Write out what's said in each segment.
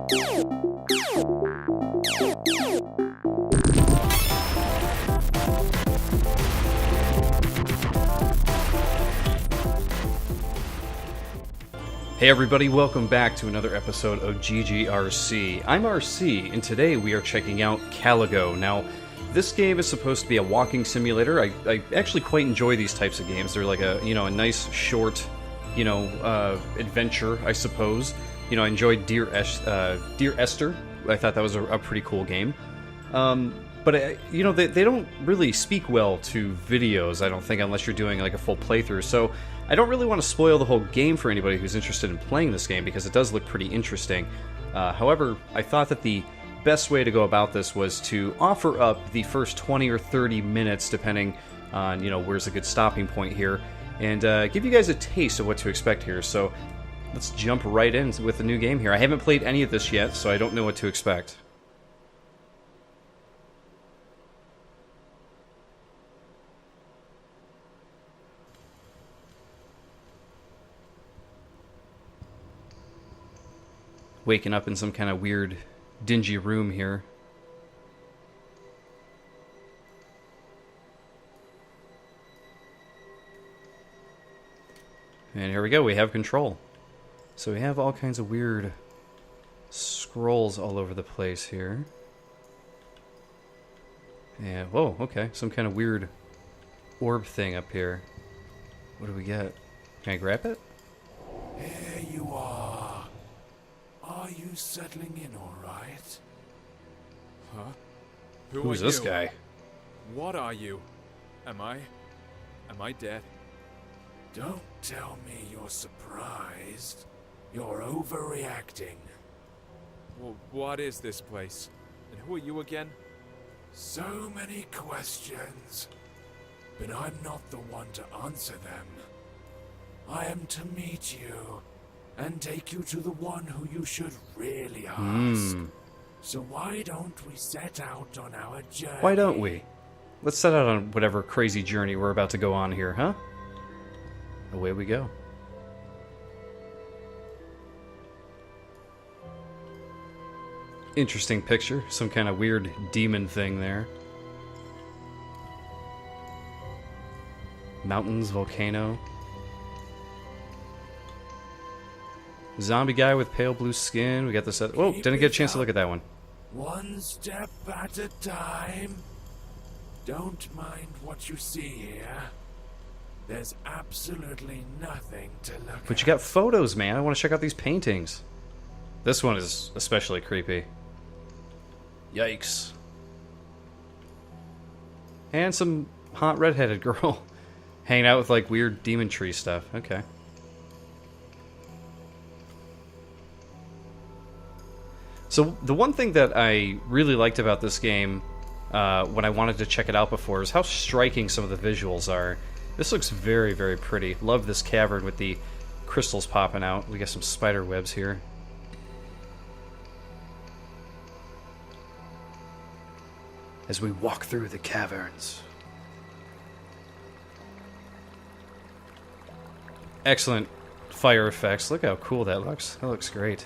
Hey everybody, welcome back to another episode of GGRC. I'm ArrrCee, and today we are checking out Caligo. Now, this game is supposed to be a walking simulator. I actually quite enjoy these types of games. They're like a nice short, adventure, I suppose. I enjoyed Dear Esther. I thought that was a pretty cool game. But they don't really speak well to videos, I don't think, unless you're doing like a full playthrough. So I don't really want to spoil the whole game for anybody who's interested in playing this game, because it does look pretty interesting. However, I thought that the best way to go about this was to offer up the first 20 or 30 minutes, depending on, where's a good stopping point here, and give you guys a taste of what to expect here. So let's jump right in with the new game here. I haven't played any of this yet, so I don't know what to expect. Waking up in some kind of weird, dingy room here. And here we go, we have control. So we have all kinds of weird scrolls all over the place here. And, whoa, okay, some kind of weird orb thing up here. What do we get? Can I grab it? Here you are. Are you settling in all right? Huh? Who's this guy? What are you? Am I dead? Don't tell me you're surprised. You're overreacting. Well, what is this place? And who are you again? So many questions, but I'm not the one to answer them. I am to meet you and take you to the one who you should really ask. So why don't we set out on our journey? Why don't we? Let's set out on whatever crazy journey we're about to go on here, huh? Away we go. Interesting picture. Some kind of weird demon thing there. Mountains, volcano. Zombie guy with pale blue skin. We got this. Whoa, didn't get a chance to look at that one. One step at a time. Don't mind what you see here. There's absolutely nothing to look at. But you got photos, man. I want to check out these paintings. This one is especially creepy. Yikes. And some hot redheaded girl hanging out with like weird demon tree stuff. Okay. So the one thing that I really liked about this game when I wanted to check it out before is how striking some of the visuals are. This looks very, very pretty. Love this cavern with the crystals popping out. We got some spider webs here. As we walk through the caverns. Excellent fire effects. Look how cool that looks. That looks great.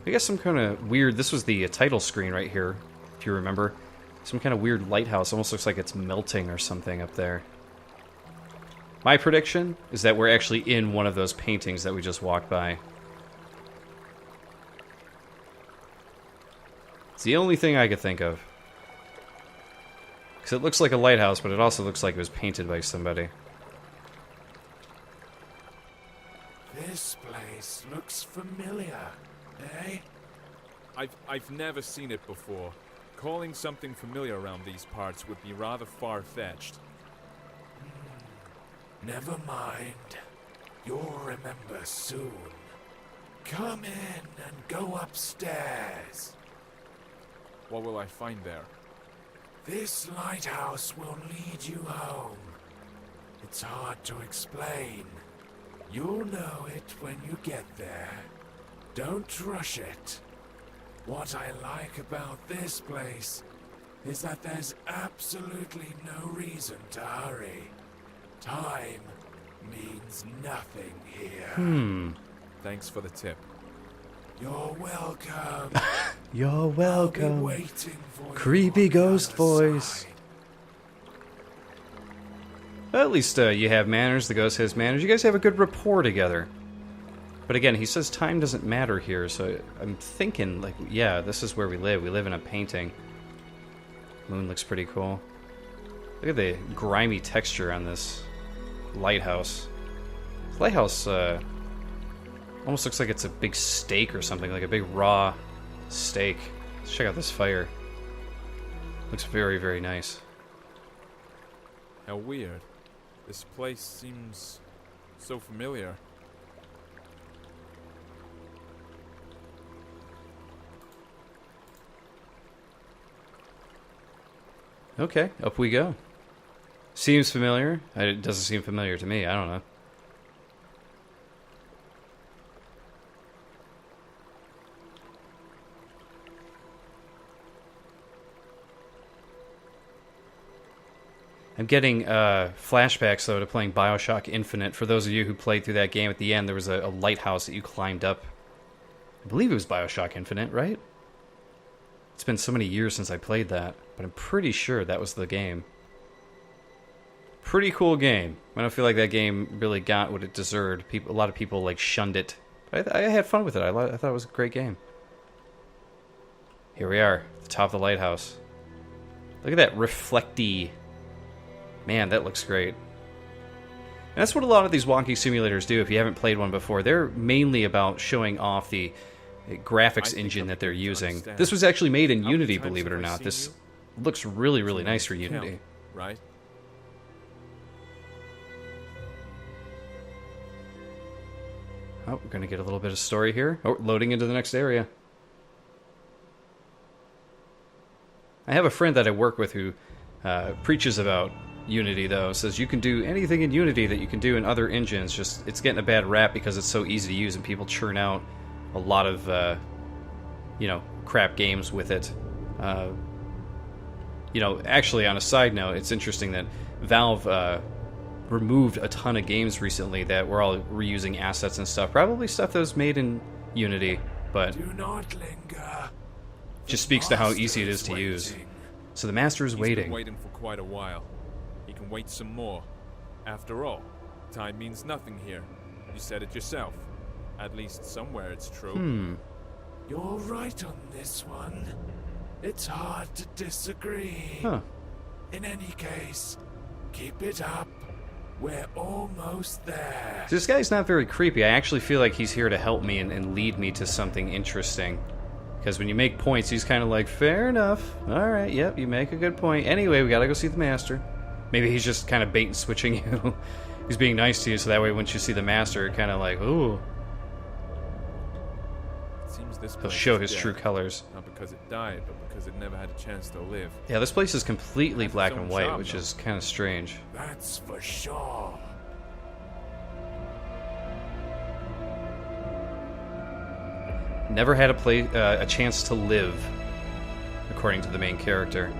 We got some kind of weird... This was the title screen right here, if you remember. Some kind of weird lighthouse. Almost looks like it's melting or something up there. My prediction is that we're actually in one of those paintings that we just walked by. It's the only thing I could think of. Because it looks like a lighthouse, but it also looks like it was painted by somebody. This place looks familiar, eh? I've never seen it before. Calling something familiar around these parts would be rather far-fetched. Never mind. You'll remember soon. Come in and go upstairs. What will I find there? This lighthouse will lead you home. It's hard to explain. You'll know it when you get there. Don't rush it. What I like about this place is that there's absolutely no reason to hurry. Time means nothing here. Thanks for the tip. You're welcome. You're I'll be welcome. waiting for you Creepy on the ghost other voice. side. Well, at least you have manners. The ghost has manners. You guys have a good rapport together. But again, he says time doesn't matter here, so I'm thinking, like, yeah, this is where we live. We live in a painting. Moon looks pretty cool. Look at the grimy texture on this lighthouse. This lighthouse almost looks like it's a big steak or something, like a big raw steak. Let's check out this fire. Looks very, very nice. How weird. This place seems so familiar. Okay, up we go. Seems familiar. It doesn't seem familiar to me. I don't know. I'm getting flashbacks, though, to playing Bioshock Infinite. For those of you who played through that game, at the end there was a lighthouse that you climbed up. I believe it was Bioshock Infinite, right? It's been so many years since I played that, but I'm pretty sure that was the game. Pretty cool game. I don't feel like that game really got what it deserved. A lot of people like shunned it. But I had fun with it. I thought it was a great game. Here we are, at the top of the lighthouse. Look at that reflecty. Man, that looks great. And that's what a lot of these wonky simulators do if you haven't played one before. They're mainly about showing off the graphics engine that they're using. This was actually made in Unity, believe it or not. This looks really, really nice for Unity. Right? Oh, we're going to get a little bit of story here. Oh, loading into the next area. I have a friend that I work with who preaches about Unity, though. Says you can do anything in Unity that you can do in other engines. Just it's getting a bad rap because it's so easy to use and people churn out a lot of, crap games with it. Actually, on a side note, it's interesting that Valve removed a ton of games recently that were all reusing assets and stuff. Probably stuff that was made in Unity, but Do not linger. just speaks to how easy it is to use. So the master is He's waiting. been waiting for quite a while. He can wait some more. After all, time means nothing here. You said it yourself. At least somewhere it's true. You're right on this one. It's hard to disagree. Huh. In any case, keep it up. We're almost there. This guy's not very creepy. I actually feel like he's here to help me and lead me to something interesting. Because when you make points, he's kind of like, fair enough. Alright, yep, you make a good point. Anyway, we gotta go see the master. Maybe he's just kind of bait and switching you. He's being nice to you, so that way once you see the master, kind of like, ooh. It seems this He'll place show is his dead. true colors. Not because it died, but because it never had a chance to live. Yeah, this place is completely Has its black own and white, charm, which though. is kind of strange. That's for sure. Never had a chance to live, according to the main character.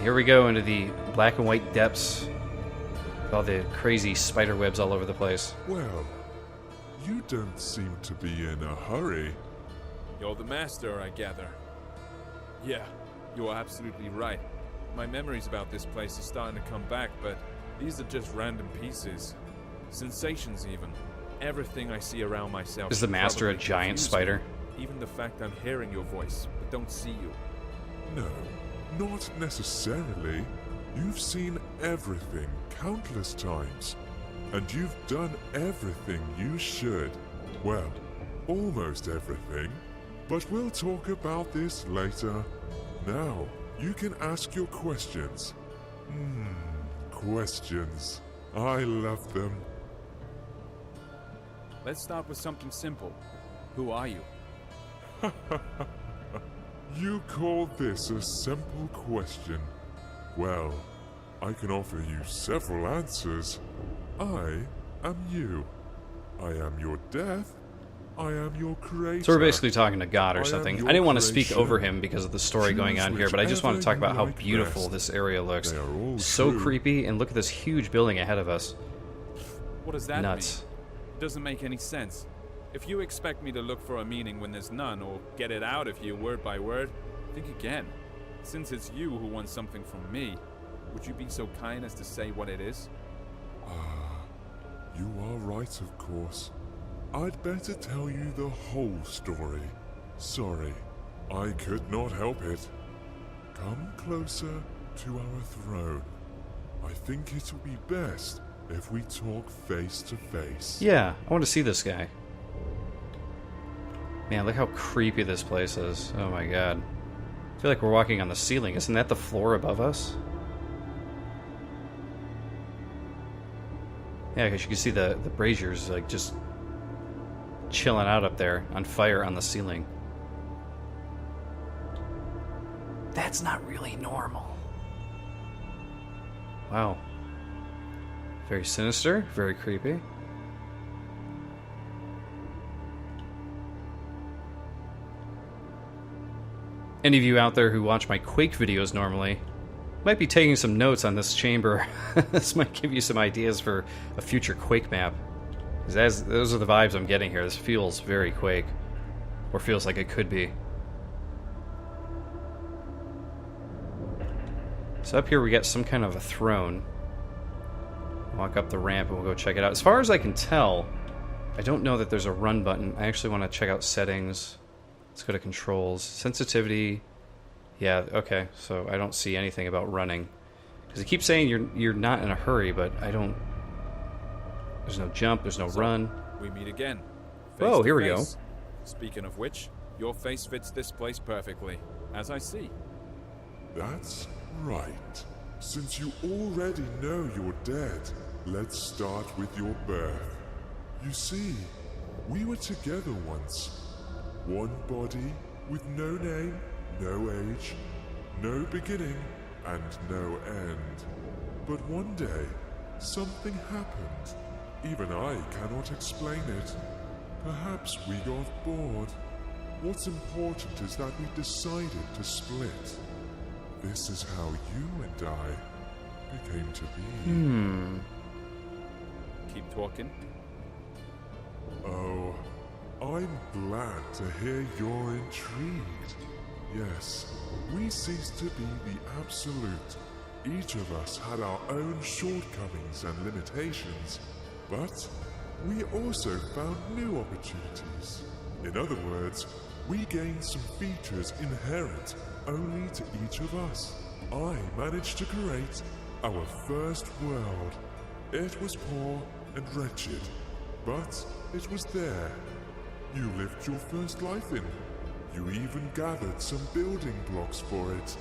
Here we go into the black and white depths with all the crazy spider webs all over the place. Well, you don't seem to be in a hurry. You're the master, I gather. Yeah, you are absolutely right. My memories about this place are starting to come back, but these are just random pieces. Sensations, even. Everything I see around myself. Is the master a probably giant confuse spider? me. Even the fact I'm hearing your voice, but don't see you. No, not necessarily. You've seen everything countless times. And you've done everything you should. Well, almost everything. But we'll talk about this later. Now, you can ask your questions. Questions. I love them. Let's start with something simple. Who are you? You call this a simple question? Well, I can offer you several answers. I am you. I am your death, I am your creator. So we're basically talking to God or I am something. your I didn't want to speak creation. over him because of the story going on here, but I just want to talk about how Choose whichever you beautiful like this area looks. They are all So true. creepy, and look at this huge building ahead of us. What does that Nuts. mean? It doesn't make any sense. If you expect me to look for a meaning when there's none, or get it out of you word by word, think again. Since it's you who wants something from me, would you be so kind as to say what it is? You are right, of course. I'd better tell you the whole story. Sorry, I could not help it. Come closer to our throne. I think it'll be best if we talk face to face. Yeah, I want to see this guy. Man, look how creepy this place is. Oh my god. I feel like we're walking on the ceiling. Isn't that the floor above us? Yeah, because you can see the braziers like just chilling out up there on fire on the ceiling. That's not really normal. Wow. Very sinister, very creepy. Any of you out there who watch my Quake videos normally might be taking some notes on this chamber. This might give you some ideas for a future Quake map. 'Cause those are the vibes I'm getting here. This feels very Quake. Or feels like it could be. So up here we got some kind of a throne. Walk up the ramp and we'll go check it out. As far as I can tell, I don't know that there's a run button. I actually want to check out settings. Let's go to controls. Sensitivity. Yeah, okay. So I don't see anything about running. Because it keeps saying you're not in a hurry, but I don't... There's no jump, there's no run. We meet again. Oh, Face here to we go. face. Speaking of which, your face fits this place perfectly, as I see. That's right. Since you already know you're dead, let's start with your birth. You see, we were together once. One body with no name, no age, no beginning, and no end. But one day, something happened. Even I cannot explain it. Perhaps we got bored. What's important is that we decided to split. This is how you and I became to be. Keep talking. Oh, I'm glad to hear you're intrigued. Yes, we ceased to be the absolute. Each of us had our own shortcomings and limitations, but we also found new opportunities. In other words, we gained some features inherent only to each of us. I managed to create our first world. It was poor and wretched, but it was there. You lived your first life in. You even gathered some building blocks for it.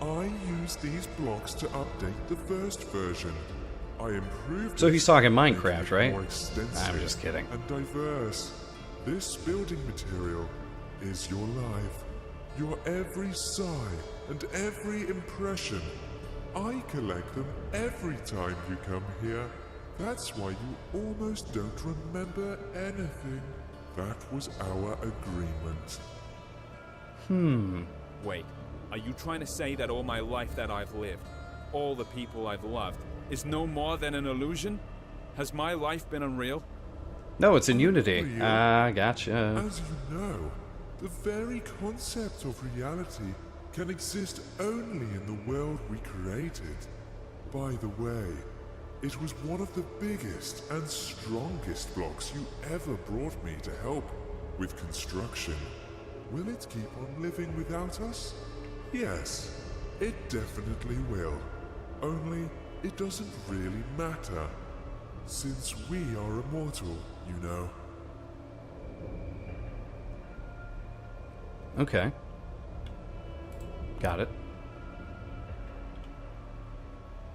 I used these blocks to update the first version. I improved So it, he's talking making Minecraft, it right? more extensive I'm just kidding. and diverse. This building material is your life, your every sigh and every impression. I collect them every time you come here. That's why you almost don't remember anything. That was our agreement. Wait, are you trying to say that all my life that I've lived, all the people I've loved, is no more than an illusion? Has my life been unreal? No, it's in Unity. Unreal. Ah, gotcha. As you know, the very concept of reality can exist only in the world we created. By the way, it was one of the biggest and strongest blocks you ever brought me to help with construction. Will it keep on living without us? Yes, it definitely will. Only it doesn't really matter, since we are immortal, you know. Okay. Got it.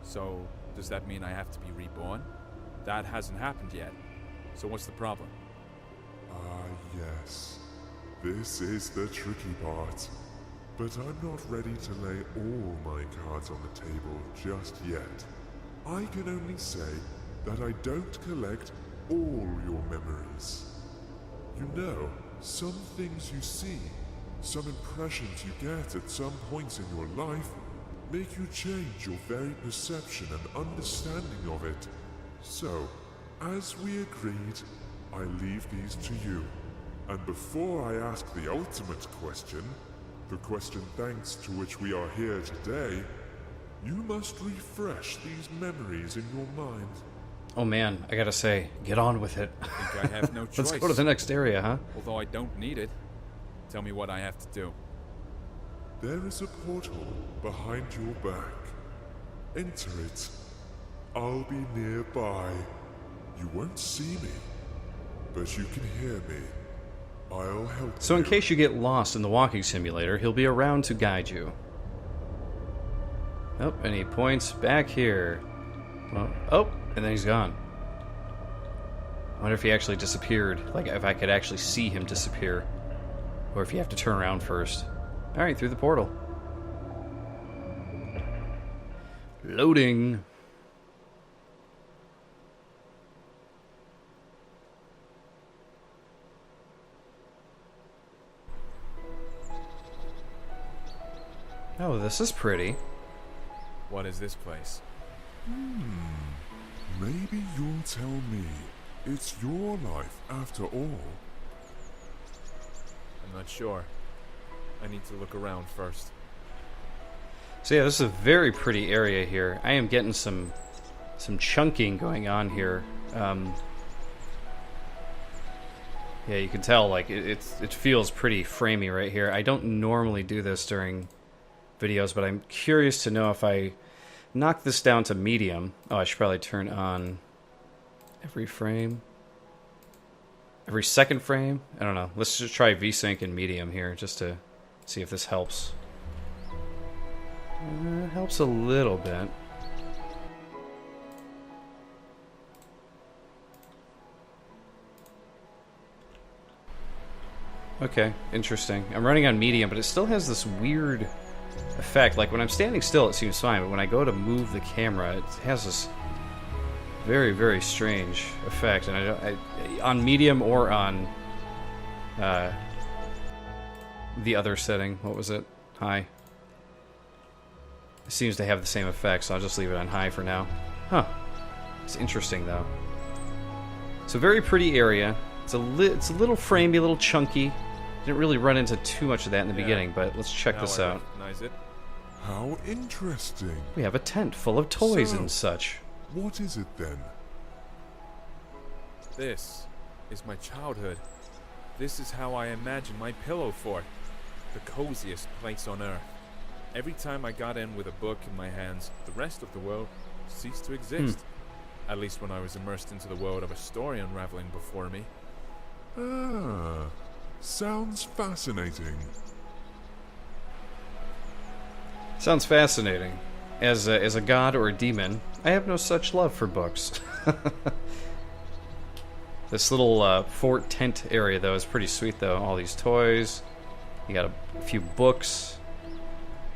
So, does that mean I have to be reborn? That hasn't happened yet. So what's the problem? Ah, yes. This is the tricky part. But I'm not ready to lay all my cards on the table just yet. I can only say that I don't collect all your memories. You know, some things you see, some impressions you get at some points in your life, make you change your very perception and understanding of it. So, as we agreed, I leave these to you. And before I ask the ultimate question, the question thanks to which we are here today, you must refresh these memories in your mind. Oh man, I gotta say, get on with it. I think I have no choice. Let's go to the next area, huh? Although I don't need it. Tell me what I have to do. There is a portal behind your back. Enter it. I'll be nearby. You won't see me, but you can hear me. I'll help you. So in case you get lost in the walking simulator, he'll be around to guide you. Oh, and he points back here. Well, oh, and then he's gone. I wonder if he actually disappeared. Like, if I could actually see him disappear. Or if you have to turn around first. Alright, through the portal. Loading. Oh, this is pretty. What is this place? Maybe you'll tell me. It's your life after all. I'm not sure. I need to look around first. So yeah, this is a very pretty area here. I am getting some chunking going on here. Yeah, you can tell like it feels pretty framey right here. I don't normally do this during videos, but I'm curious to know if I knock this down to medium. Oh, I should probably turn on every frame. Every second frame? I don't know. Let's just try VSync in medium here just to see if this helps. It helps a little bit. Okay, interesting. I'm running on medium, but it still has this weird effect. Like when I'm standing still, it seems fine, but when I go to move the camera, it has this very, very strange effect. And on medium or on the other setting, what was it? High. It seems to have the same effect, so I'll just leave it on high for now. Huh. It's interesting though. It's a very pretty area. It's a little framey, a little chunky. Didn't really run into too much of that in the beginning, but let's check this I out. recognize it. How interesting. We have a tent full of toys So, and such. What is it then? This is my childhood. This is how I imagine my pillow fort. The coziest place on earth. Every time I got in with a book in my hands, the rest of the world ceased to exist. At least when I was immersed into the world of a story unraveling before me. Ah, sounds fascinating. Sounds fascinating. As a god or a demon, I have no such love for books. This little fort tent area, though, is pretty sweet, though. All these toys. You got a few books.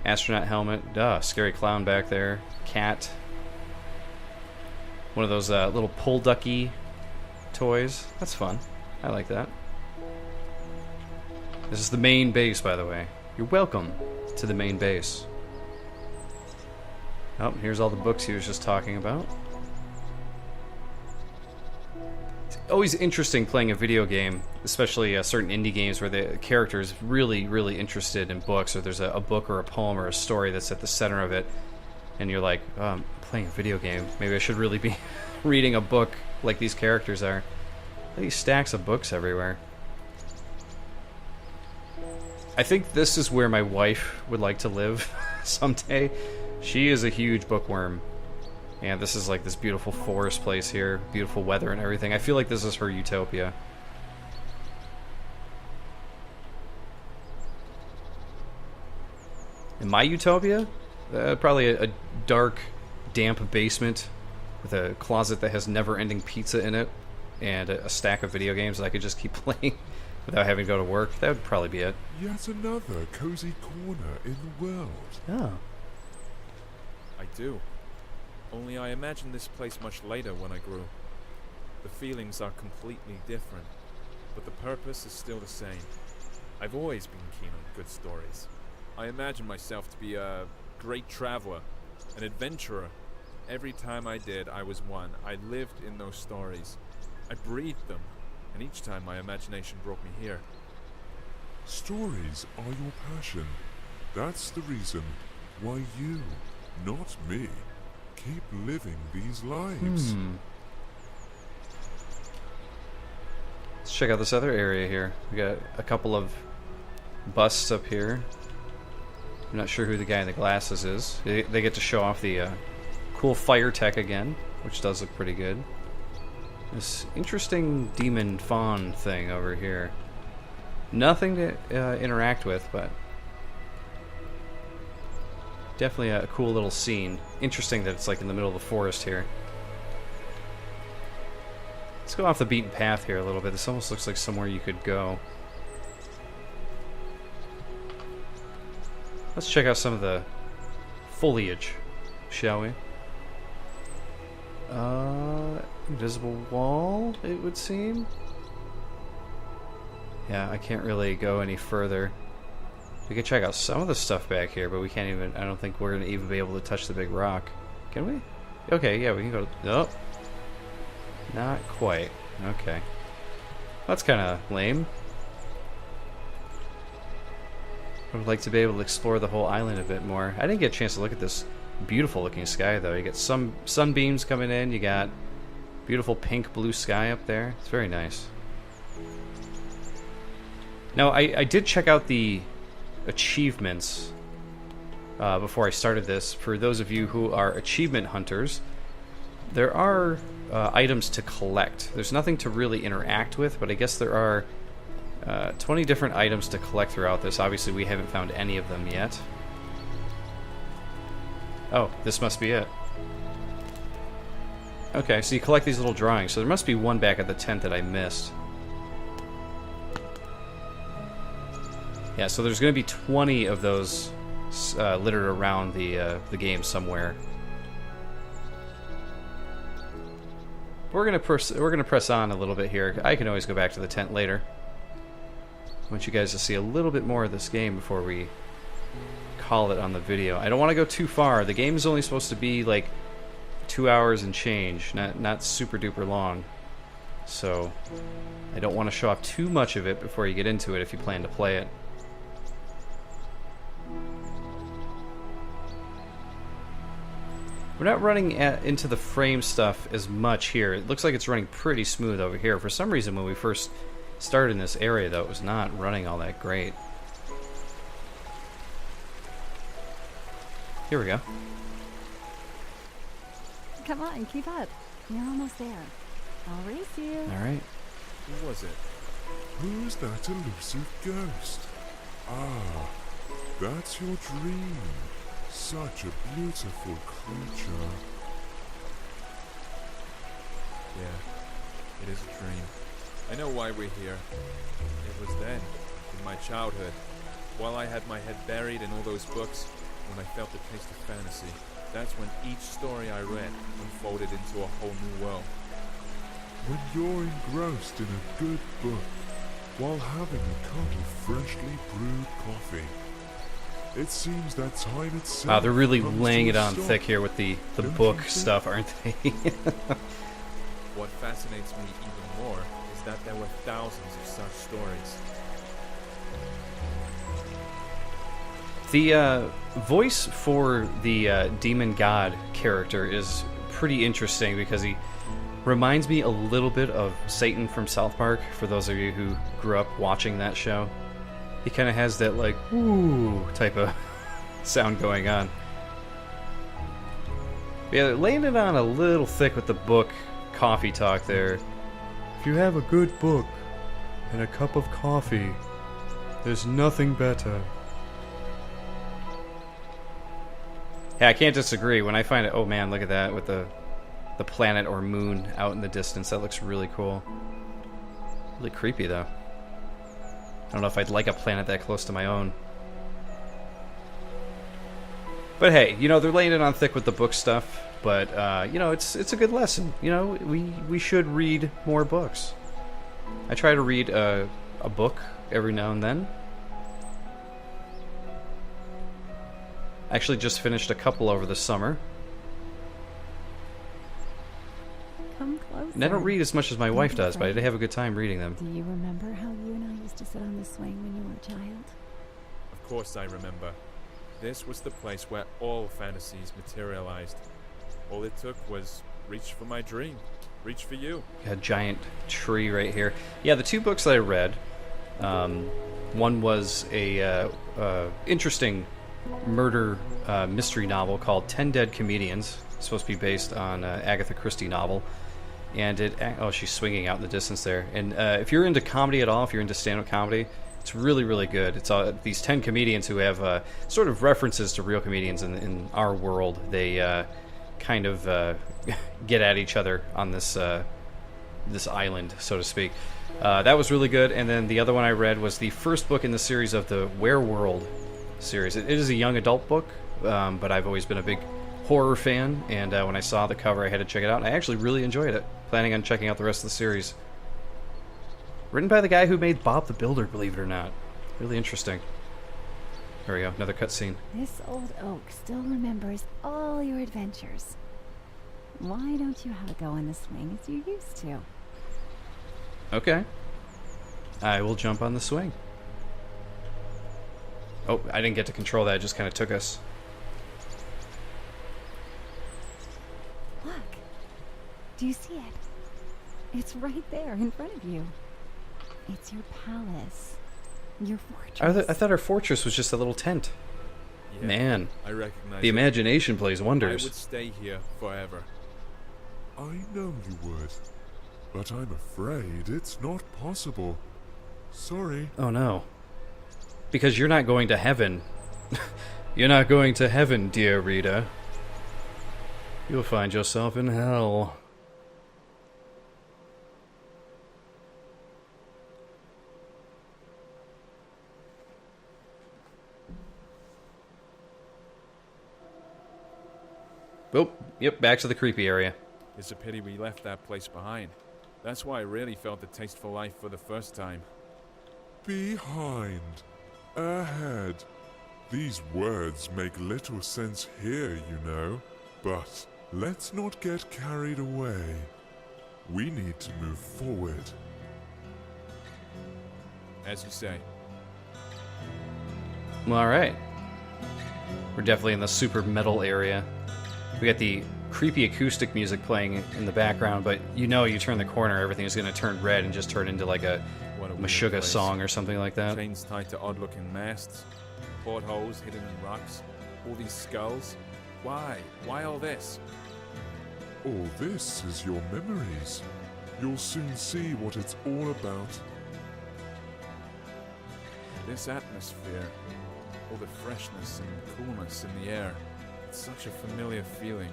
Astronaut helmet. Duh, scary clown back there. Cat. One of those little pull ducky toys. That's fun. I like that. This is the main base, by the way. You're welcome to the main base. Oh, here's all the books he was just talking about. It's always interesting playing a video game, especially certain indie games where the character is really, really interested in books, or there's a book or a poem or a story that's at the center of it, and you're like, oh, I'm playing a video game. Maybe I should really be reading a book like these characters are. These stacks of books everywhere. I think this is where my wife would like to live someday. She is a huge bookworm. And this is like this beautiful forest place here. Beautiful weather and everything. I feel like this is her utopia. In my utopia? Probably a dark, damp basement with a closet that has never-ending pizza in it. And a stack of video games that I could just keep playing without having to go to work. That would probably be it. Yet another cozy corner in the world. Oh. I do. Only I imagined this place much later when I grew. The feelings are completely different. but the purpose is still the same. I've always been keen on good stories. I imagine myself to be a great traveler, an adventurer. Every time I did, I was one. I lived in those stories. I breathed them, and each time my imagination brought me here. Stories are your passion. That's the reason why you, not me, keep living these lives. Let's check out this other area here. We got a couple of busts up here. I'm not sure who the guy in the glasses is. They get to show off the cool fire tech again, which does look pretty good. This interesting demon fawn thing over here. Nothing to interact with, but definitely a cool little scene. Interesting that it's like in the middle of the forest here. Let's go off the beaten path here a little bit. This almost looks like somewhere you could go. Let's check out some of the foliage, shall we? Invisible wall, it would seem. Yeah, I can't really go any further. We could check out some of the stuff back here, but we can't even... I don't think we're going to even be able to touch the big rock. Can we? Okay, yeah, we can go... Nope. Not quite. Okay. That's kind of lame. I would like to be able to explore the whole island a bit more. I didn't get a chance to look at this beautiful looking sky, though. You get some sunbeams coming in. You got beautiful pink blue sky up there. It's very nice. Now, I did check out the achievements before I started this. For those of you who are achievement hunters, there are items to collect. There's nothing to really interact with, but I guess there are 20 different items to collect throughout this. Obviously, we haven't found any of them yet. Oh, this must be it. Okay, so you collect these little drawings. So there must be one back at the tent that I missed. Yeah, so there's going to be 20 of those littered around the game somewhere. We're gonna press on a little bit here. I can always go back to the tent later. I want you guys to see a little bit more of this game before we call it on the video. I don't want to go too far. The game is only supposed to be like 2 hours and change, not super duper long. So I don't want to show off too much of it before you get into it if you plan to play it. We're not running into the frame stuff as much here. It looks like it's running pretty smooth over here. For some reason, when we first started in this area, though, it was not running all that great. Here we go. Come on, keep up. You're almost there. I'll race you. All right. Who was it? Who's that elusive ghost? Ah, that's your dream. Such a beautiful creature. Yeah, it is a dream. I know why we're here. It was then, in my childhood, while I had my head buried in all those books, when I felt the taste of fantasy. That's when each story I read unfolded into a whole new world. When you're engrossed in a good book, while having a cup of freshly brewed coffee, it seems that time itself... Wow, they're really comes laying to it a on stop. thick here with the Don't you book think? stuff, aren't they? What fascinates me even more is that there were thousands of such stories. The voice for the demon god character is pretty interesting because he reminds me a little bit of Satan from South Park, for those of you who grew up watching that show. He kind of has that, like, ooh type of sound going on. But yeah, laying it on a little thick with the book coffee talk there. If you have a good book and a cup of coffee, there's nothing better. Yeah, I can't disagree. When I find it, oh man, look at that with the planet or moon out in the distance. That looks really cool. Really creepy though. I don't know if I'd like a planet that close to my own. But hey, you know, they're laying it on thick with the book stuff. But you know, it's a good lesson. You know, we should read more books. I try to read a book every now and then. Actually just finished a couple over the summer. Come closer. And I don't read as much as my Don't wife be does, but I afraid. did have a good time reading them. Do you remember how you and I used to sit on the swing when you were a child? Of course I remember. This was the place where all fantasies materialized. All it took was reach for my dream. Reach for you. A giant tree right here. Yeah, the two books that I read, one was a interesting murder mystery novel called 10 Dead Comedians. It's supposed to be based on Agatha Christie novel. And oh, she's swinging out in the distance there. And if you're into comedy at all, if you're into stand-up comedy, it's really, really good. It's these 10 comedians who have sort of references to real comedians in our world. They kind of get at each other on this this island, so to speak. That was really good. And then the other one I read was the first book in the series of the Werewolf series. It is a young adult book, but I've always been a big horror fan, and when I saw the cover I had to check it out, and I actually really enjoyed it. Planning on checking out the rest of the series. Written by the guy who made Bob the Builder, believe it or not. Really interesting. There we go, another cutscene. This old oak still remembers all your adventures. Why don't you have a go on the swing as you used to? Okay. I will jump on the swing. Oh, I didn't get to control that, it just kind of took us. Look. Do you see it? It's right there in front of you. It's your palace. Your fortress. I thought our fortress was just a little tent. Yeah, Man, I recognize the it. imagination plays I wonders. would stay here forever. I know you would, but I'm afraid it's not possible. Sorry. Oh no. Because you're not going to heaven. You're not going to heaven, dear reader. You'll find yourself in hell. Oh, yep, back to the creepy area. It's a pity we left that place behind. That's why I really felt the taste for life for the first time. Behind. Ahead. These words make little sense here, you know. But let's not get carried away. We need to move forward. As you say. Well, alright. We're definitely in the super metal area. We got the creepy acoustic music playing in the background, but you know you turn the corner, everything is going to turn red and just turn into like a What a weird Meshuggah place. song or something like that. Chains tied to odd-looking masts, portholes hidden in rocks, all these skulls. Why? Why all this? All this is your memories. You'll soon see what it's all about. This atmosphere, all the freshness and coolness in the air. It's such a familiar feeling.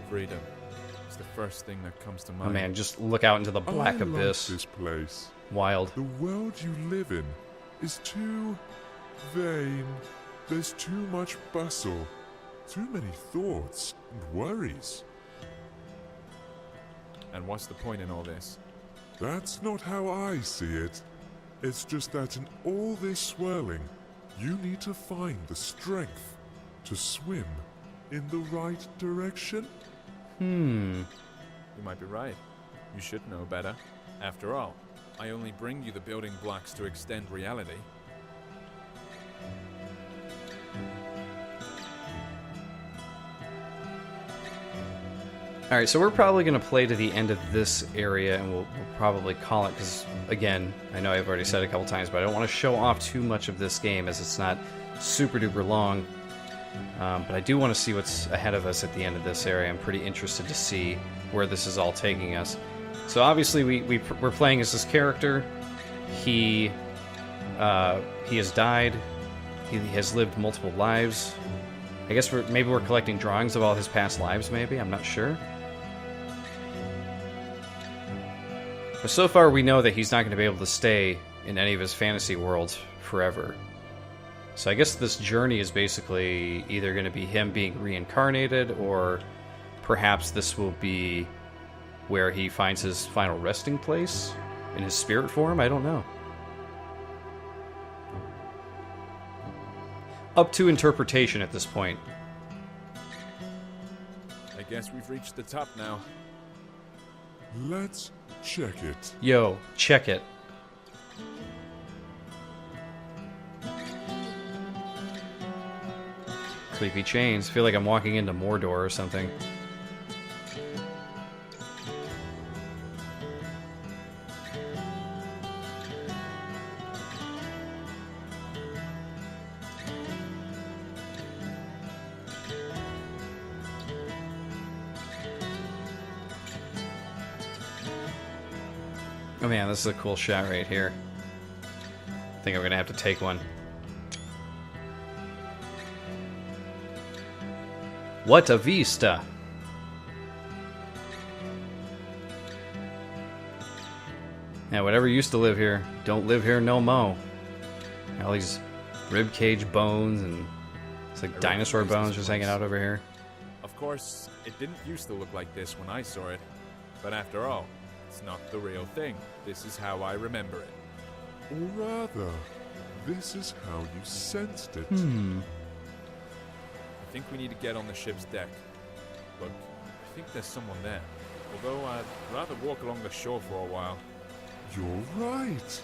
Freedom. It's the first thing that comes to mind. Oh man, just look out into the black I abyss. like this place. Wild. The world you live in is too vain. There's too much bustle, too many thoughts and worries. And what's the point in all this? That's not how I see it. It's just that in all this swirling, you need to find the strength to swim in the right direction. Hmm. You might be right. You should know better. After all, I only bring you the building blocks to extend reality. Alright, so we're probably going to play to the end of this area, and we'll probably call it, because, again, I know I've already said it a couple times, but I don't want to show off too much of this game, as it's not super duper long. But I do want to see what's ahead of us at the end of this area. I'm pretty interested to see where this is all taking us. So obviously we're playing as this character. He has died. He has lived multiple lives. I guess maybe we're collecting drawings of all his past lives, maybe? I'm not sure. But so far we know that he's not going to be able to stay in any of his fantasy worlds forever. So I guess this journey is basically either going to be him being reincarnated, or perhaps this will be where he finds his final resting place in his spirit form? I don't know. Up to interpretation at this point. I guess we've reached the top now. Let's check it. Yo, check it. Creepy chains. Feel like I'm walking into Mordor or something. Oh man, this is a cool shot right here. I think I'm gonna have to take one. What a vista! Now, whatever used to live here, don't live here no mo. All these ribcage bones and it's like dinosaur bones just hanging out over here. Of course, it didn't used to look like this when I saw it, but after all, it's not the real thing. This is how I remember it. Or rather, this is how you sensed it. I think we need to get on the ship's deck. Look, I think there's someone there. Although I'd rather walk along the shore for a while. You're right.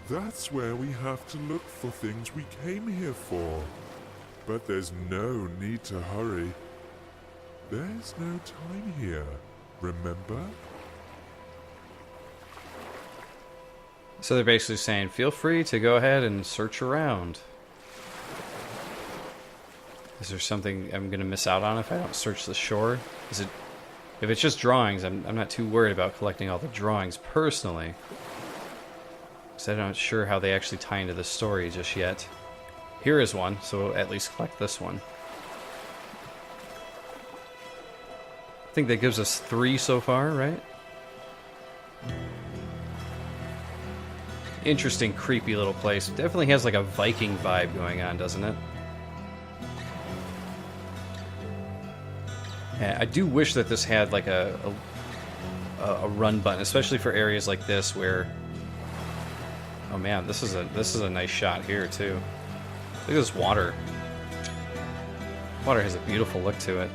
That's where we have to look for things we came here for. But there's no need to hurry. There's no time here, remember? So they're basically saying, feel free to go ahead and search around. Is there something I'm going to miss out on if I don't search the shore? Is it... If it's just drawings, I'm not too worried about collecting all the drawings personally. Because I'm not sure how they actually tie into the story just yet. Here is one, so at least collect this one. I think that gives us 3 so far, right? Interesting, creepy little place. Definitely has like a Viking vibe going on, doesn't it? Yeah, I do wish that this had like a run button, especially for areas like this where... Oh man, this is a nice shot here too. Look at this water. Water has a beautiful look to it.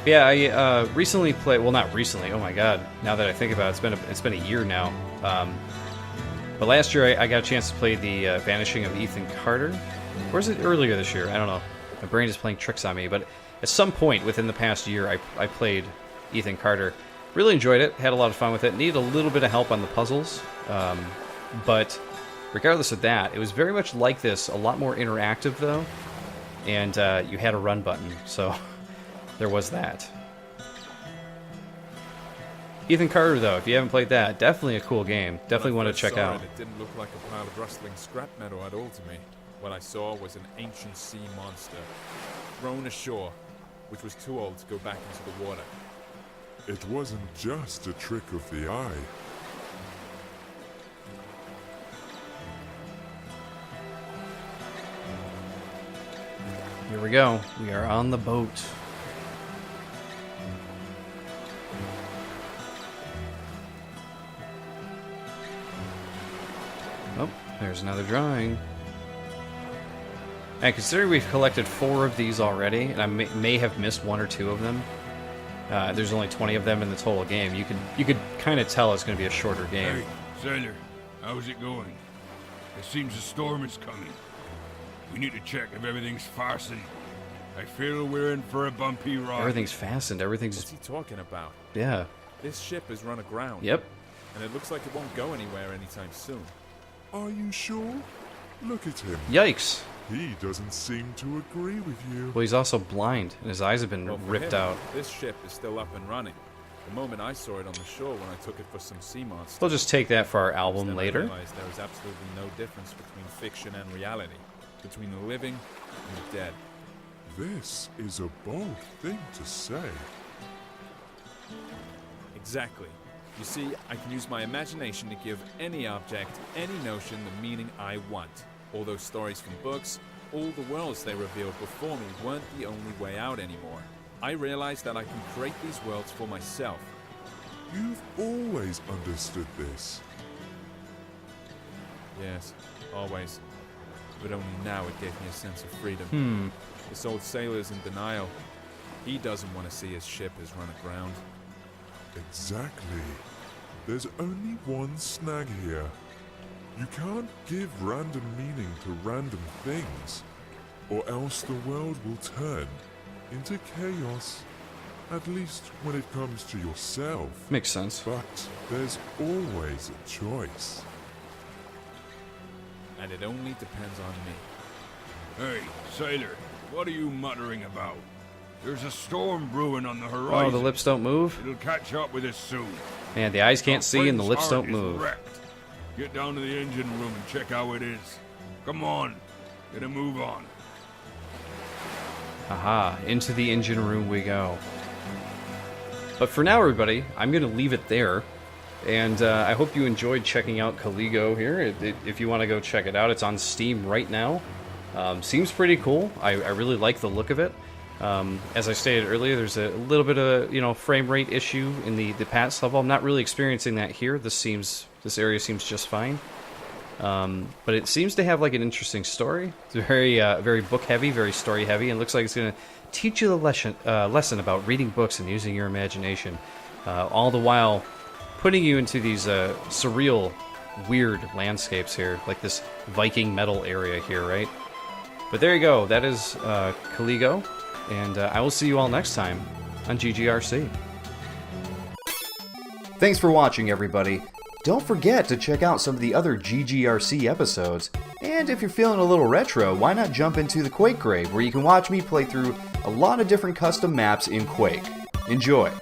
Yeah, I recently played. Well, not recently. Oh my god! Now that I think about it, it's been a year now. But last year I got a chance to play the Vanishing of Ethan Carter. Or was it earlier this year? I don't know. My brain is playing tricks on me. But at some point within the past year, I played Ethan Carter. Really enjoyed it. Had a lot of fun with it. Needed a little bit of help on the puzzles. But regardless of that, it was very much like this. A lot more interactive though. And you had a run button. So there was that. Ethan Carter, though, if you haven't played that, definitely a cool game. Definitely want to check out. It didn't look like a pile of rustling scrap metal at all to me. What I saw was an ancient sea monster thrown ashore, which was too old to go back into the water. It wasn't just a trick of the eye. Here we go. We are on the boat. Oh, there's another drawing. And considering we've collected 4 of these already, and I may have missed 1 or 2 of them, there's only 20 of them in the total game. You could kind of tell it's going to be a shorter game. Hey, sailor, how's it going? It seems a storm is coming. We need to check if everything's fastened. I feel we're in for a bumpy ride. Everything's fastened. Everything's... What's he talking about? Yeah. This ship is run aground. Yep. And it looks like it won't go anywhere anytime soon. Are you sure? Look at him. Yikes. He doesn't seem to agree with you. Well, he's also blind, and his eyes have been Well, for ripped him, out. This ship is still up and running. The moment I saw it on the shore when I took it for some sea monster. We'll just take that for our album Then later. I realized there was absolutely no difference between fiction and reality, between the living and the dead. This is a bold thing to say. Exactly. You see, I can use my imagination to give any object, any notion the meaning I want. All those stories from books, all the worlds they revealed before me weren't the only way out anymore. I realized that I can create these worlds for myself. You've always understood this. Yes, always. But only now it gave me a sense of freedom. This old sailor's in denial. He doesn't want to see his ship has run aground. Exactly. There's only one snag here. You can't give random meaning to random things, or else the world will turn into chaos. At least when it comes to yourself. Makes sense. But there's always a choice. And it only depends on me. Hey, sailor, what are you muttering about? There's a storm brewing on the horizon. Oh, the lips don't move? It'll catch up with us soon. Man, the eyes can't Our see and the friend's lips heart don't is move. wrecked. Get down to the engine room and check how it is. Come on, get a move on. Aha, into the engine room we go. But for now, everybody, I'm going to leave it there. And I hope you enjoyed checking out Caligo here. If you want to go check it out, it's on Steam right now. Seems pretty cool. I really like the look of it. As I stated earlier, there's a little bit of frame rate issue in the PATS level. I'm not really experiencing that here. This area seems just fine. But it seems to have like an interesting story. It's very book heavy, very story heavy, and looks like it's going to teach you the lesson about reading books and using your imagination, all the while putting you into these surreal, weird landscapes here, like this Viking metal area here, right? But there you go. That is Caligo, and I will see you all next time on GGRC. Thanks for watching, everybody. Don't forget to check out some of the other GGRC episodes. And if you're feeling a little retro, why not jump into the Quake grave, where you can watch me play through a lot of different custom maps in Quake. Enjoy!